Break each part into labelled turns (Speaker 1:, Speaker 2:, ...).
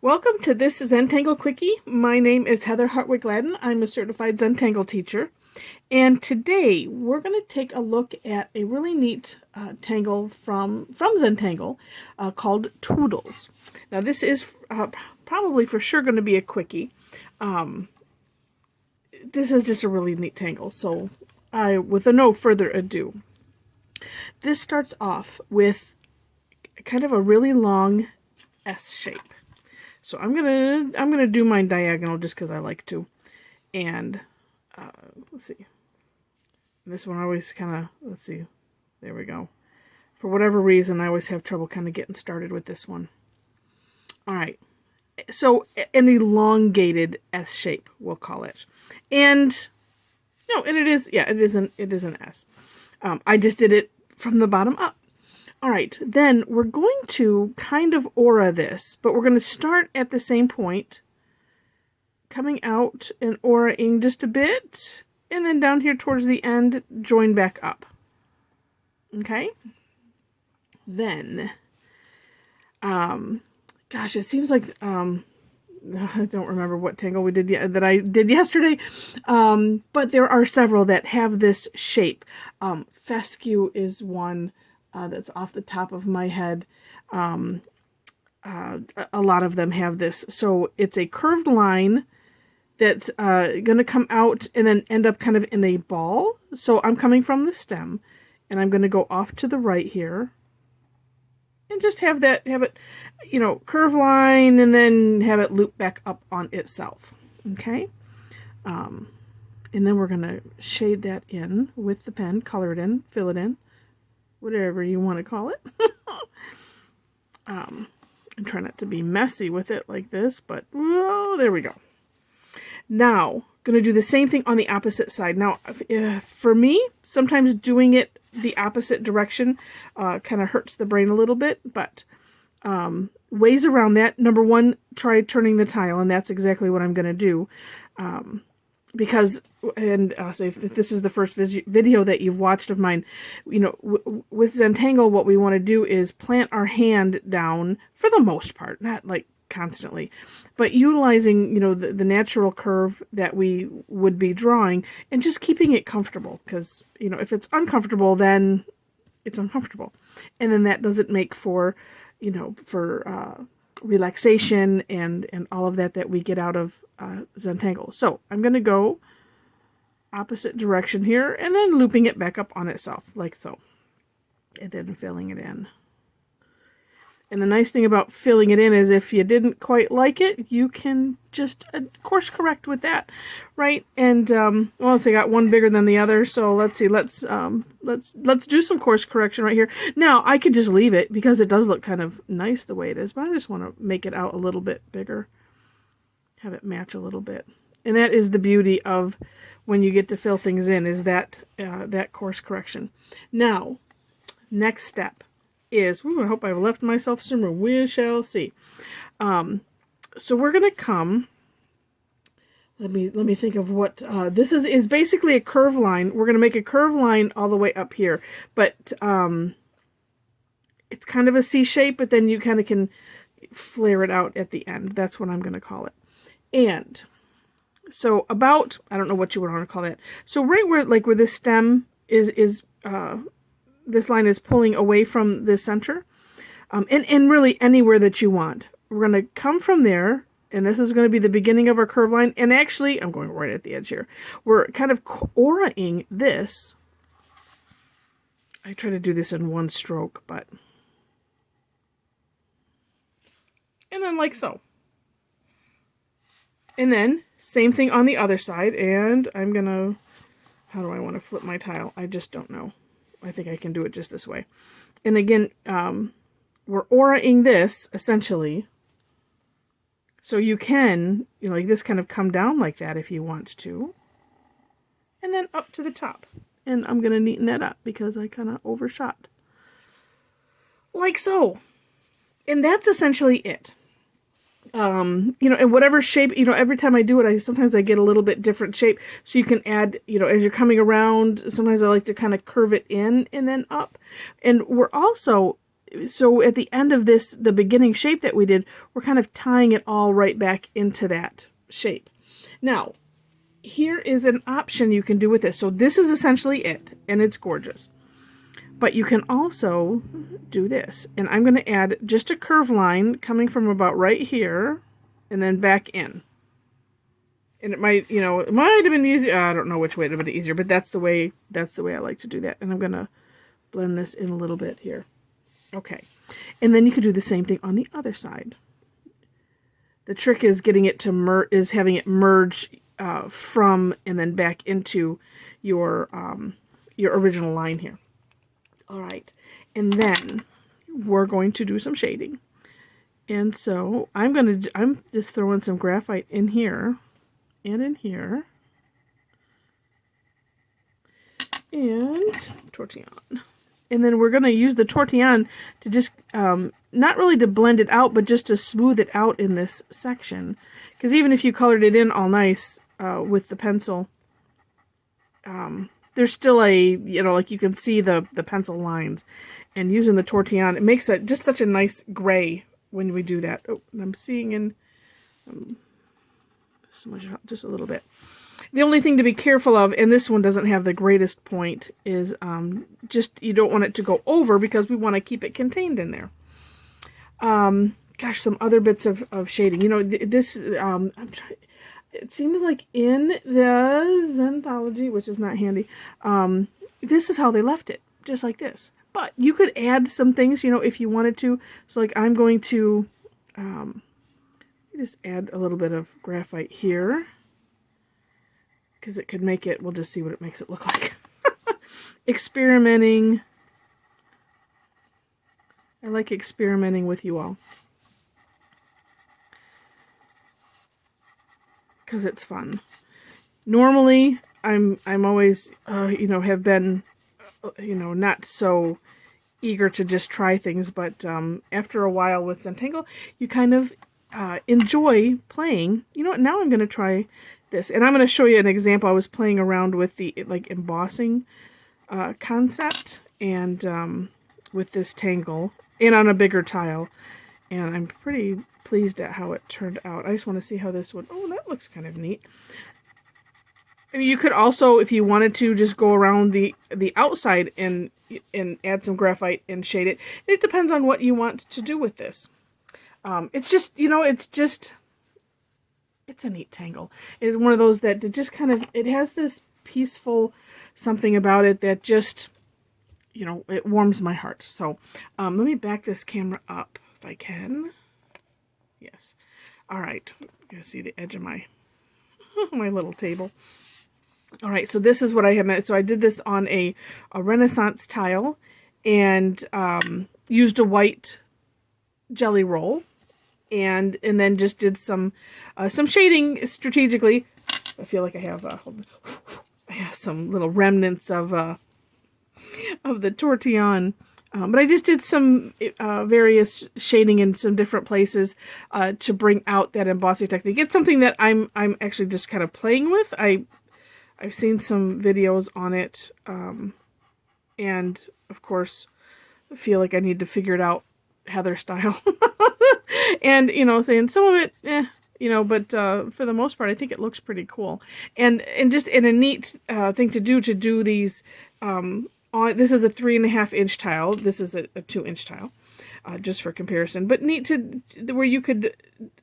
Speaker 1: Welcome to this Zentangle Quickie. My name is Heather Hartwick Gladden. I'm a Certified Zentangle Teacher. And today we're going to take a look at a really neat tangle from Zentangle called Toodles. Now this is probably for sure going to be a quickie. This is just a really neat tangle. So with no further ado, this starts off with kind of a really long S shape. So I'm gonna do mine diagonal just because I like to, and let's see. This one I always kind of, let's see, there we go. For whatever reason, I always have trouble kind of getting started with this one. All right, so an elongated S shape, we'll call it, and no, and it is, yeah, it is an S. I just did it from the bottom up. All right, then we're going to kind of aura this, but we're going to start at the same point, coming out and auraing just a bit, and then down here towards the end, join back up. Okay? Then, gosh, it seems like, I don't remember what tangle we did that I did yesterday, but there are several that have this shape. Fescue is one. That's off the top of my head. A lot of them have this. So it's a curved line that's going to come out and then end up kind of in a ball. So I'm coming from the stem, and I'm going to go off to the right here. And just have it, you know, curved line, and then have it loop back up on itself. Okay? And then we're going to shade that in with the pen, color it in, fill it in. Whatever you want to call it. I'm trying not to be messy with it like this, but whoa, there we go. Now, going to do the same thing on the opposite side. Now, for me, sometimes doing it the opposite direction kind of hurts the brain a little bit, but ways around that. Number one, try turning the tile, and that's exactly what I'm going to do. Because, and I'll say if this is the first video that you've watched of mine, you know, with Zentangle, what we want to do is plant our hand down for the most part, not like constantly, but utilizing, you know, the natural curve that we would be drawing and just keeping it comfortable. Because, you know, if it's uncomfortable, then it's uncomfortable. And then that doesn't make for, you know, for relaxation and all of that we get out of Zentangle. So I'm going to go opposite direction here and then looping it back up on itself like so, and then filling it in. And the nice thing about filling it in is if you didn't quite like it, you can just course correct with that, right? And well, let's see, I got one bigger than the other, so let's see, let's do some course correction right here. Now I could just leave it because it does look kind of nice the way it is, but I just want to make it out a little bit bigger, have it match a little bit. And that is the beauty of when you get to fill things in, is that that course correction. Now, next step is, I hope I've left myself some room. We shall see. So we're going to come, let me think of what, this is basically a curve line. We're going to make a curve line all the way up here, but it's kind of a C shape, but then you kind of can flare it out at the end. That's what I'm going to call it. And so about, I don't know what you would want to call that. So right where this stem is this line is pulling away from the center, and really anywhere that you want. We're going to come from there, and this is going to be the beginning of our curve line. And actually, I'm going right at the edge here. We're kind of auraing this. I try to do this in one stroke, but... And then like so. And then, same thing on the other side, and I'm going to... How do I want to flip my tile? I just don't know. I think I can do it just this way. And again, we're auraing this, essentially. So you can, you know, like this kind of come down like that if you want to. And then up to the top. And I'm going to neaten that up because I kind of overshot. Like so. And that's essentially it. You know, and whatever shape, you know, every time I do it, sometimes I get a little bit different shape. So you can add, you know, as you're coming around, sometimes I like to kind of curve it in and then up. And we're also, so at the end of this, the beginning shape that we did, we're kind of tying it all right back into that shape. Now, here is an option you can do with this. So this is essentially it, and it's gorgeous. But you can also do this. And I'm going to add just a curved line coming from about right here and then back in. And it might, it might have been easier. I don't know which way it would have been easier, but that's the way I like to do that. And I'm going to blend this in a little bit here. Okay. And then you could do the same thing on the other side. The trick is getting it to having it merge from and then back into your original line here. All right, and then we're going to do some shading. And so I'm just throwing some graphite in here and in here. And tortillon. And then we're going to use the tortillon to just, not really to blend it out, but just to smooth it out in this section. Because even if you colored it in all nice with the pencil, there's still like you can see the pencil lines. And using the tortillon, it makes it just such a nice gray when we do that. Oh, and I'm seeing in just a little bit. The only thing to be careful of, and this one doesn't have the greatest point, is just you don't want it to go over because we want to keep it contained in there. Gosh, some other bits of shading. This it seems like in the Zenthology, which is not handy, this is how they left it, just like this. But you could add some things, if you wanted to. So like I'm going to just add a little bit of graphite here. Because it could make it, we'll just see what it makes it look like. Experimenting. I like experimenting with you all. Because it's fun. Normally, I'm always, have been, not so eager to just try things. But after a while with Zentangle, you kind of enjoy playing. You know what, now I'm going to try this, and I'm going to show you an example. I was playing around with the embossing concept and with this tangle and on a bigger tile, and I'm pretty pleased at how it turned out. I just want to see how this would. Oh, that looks kind of neat. I mean, you could also, if you wanted to, just go around the outside and add some graphite and shade it. It depends on what you want to do with this. It's just. It's a neat tangle. It's one of those that just kind of, it has this peaceful something about it that just, it warms my heart. So let me back this camera up if I can. Yes. All right. You can see the edge of my little table. All right. So this is what I have. So I did this on a Renaissance tile and used a white jelly roll. And then just did some shading strategically. I feel like I have some little remnants of the tortillon, but I just did some various shading in some different places to bring out that embossing technique. It's something that I'm actually just kind of playing with. I've seen some videos on it, and of course, I feel like I need to figure it out Heather style. And, saying some of it, but for the most part, I think it looks pretty cool. And just in a neat thing to do these, this is a 3.5 inch tile. This is a 2 inch tile, just for comparison. But neat to where you could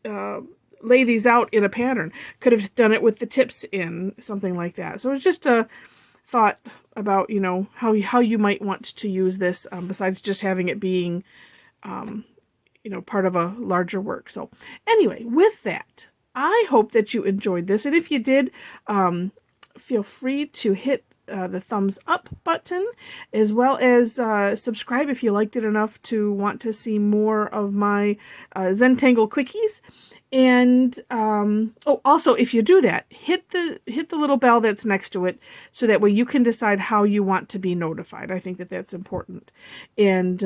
Speaker 1: lay these out in a pattern. Could have done it with the tips in, something like that. So it's just a thought about, how you might want to use this, besides just having it being part of a larger work. So anyway, with that, I hope that you enjoyed this. And if you did, feel free to hit the thumbs up button, as well as subscribe if you liked it enough to want to see more of my Zentangle quickies. And oh, also, if you do that, hit the little bell that's next to it, so that way you can decide how you want to be notified. I think that that's important. And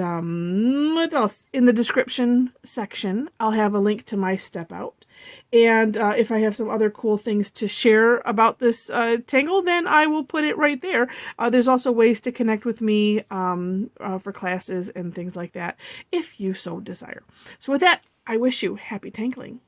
Speaker 1: what else? In the description section, I'll have a link to my step out. And if I have some other cool things to share about this tangle, then I will put it right there. There's also ways to connect with me for classes and things like that, if you so desire. So with that, I wish you happy tangling.